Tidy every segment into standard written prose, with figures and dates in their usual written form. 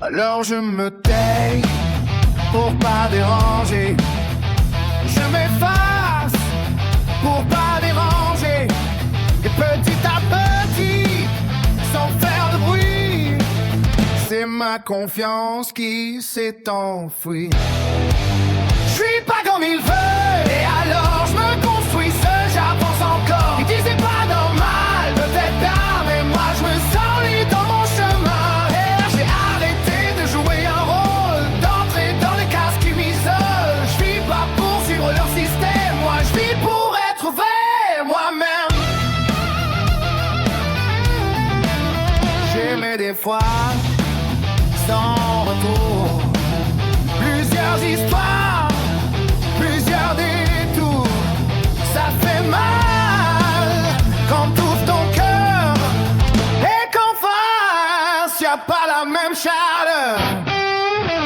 Alors je me tais pour pas déranger. Je m'efface pour pas déranger. Et petit à petit, sans faire de bruit, c'est ma confiance qui s'est enfouie. Je suis pas comme il veut, et alors je me construis seul, j'avance encore. Il dit c'est pas normal, peut-être tard, mais moi je me sens libre dans mon chemin. Et j'ai arrêté de jouer un rôle, d'entrer dans les cases qui m'isolent. Je vis pas pour suivre leur système, moi je vis pour être vrai, moi-même. J'aimais des fois, sans retour, plusieurs histoires, plusieurs détours. Ça fait mal quand t'ouvres ton cœur et qu'en face y'a pas la même chaleur.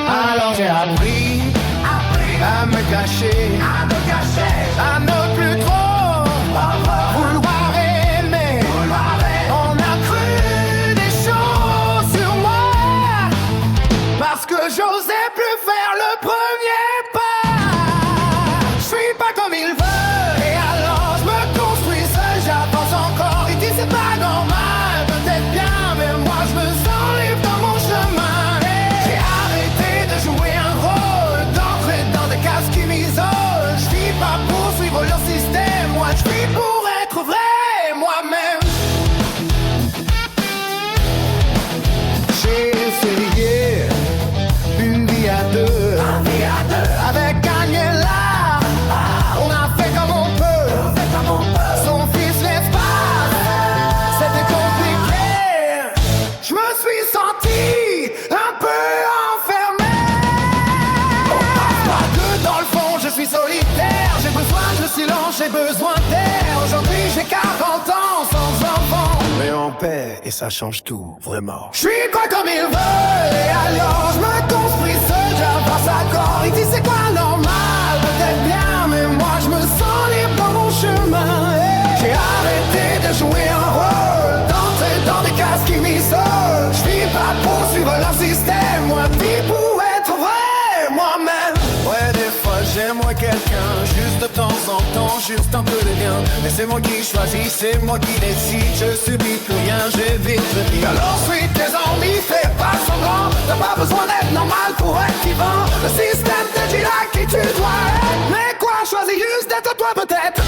Alors j'ai appris à me cacher, à ne plus trop vouloir aimer. On a cru des choses sur moi parce que j'osais plus faire le premier pas. Je suis pas comme il veut, et alors je me construis seul, j'avance encore. Il dit c'est pas normal, peut-être bien, mais moi je me sens libre dans mon chemin. Et j'ai arrêté de jouer un rôle, d'entrer dans des cases qui m'isolent. Je vis pas pour suivre leur système, moi je vis pour être vrai, moi-même. J'ai essayé une vie à deux, avec Agnella, on a fait comme on peut. Son fils l'espace, c'était compliqué. Je me suis senti un peu enfermé. Pas que dans le fond je suis solitaire, j'ai besoin de silence, j'ai besoin d'air. Aujourd'hui j'ai 40 ans sans enfant, mais en paix et ça change tout, vraiment. Je suis quoi comme il veut, et alors je me construis seul, j'avance encore. Il dit c'est quoi normal, peut-être bien, mais moi je me sens libre dans mon chemin. Et j'ai arrêté de jouer un rôle, d'entrer dans des cases qui m'isolent. Je vis pas pour suivre leur système, moi je vis pour être vrai, moi-même. Ouais, des fois j'aimerais quelqu'un, juste de temps en temps, juste un peu de bien. Mais c'est moi qui choisis, c'est moi qui décide, je subis plus rien, j'évite le pire. Alors suis tes envies, fais pas semblant, t'as pas besoin d'être normal pour être vivant. Le système te dit là qui tu dois être, mais quoi, choisis juste d'être toi peut-être.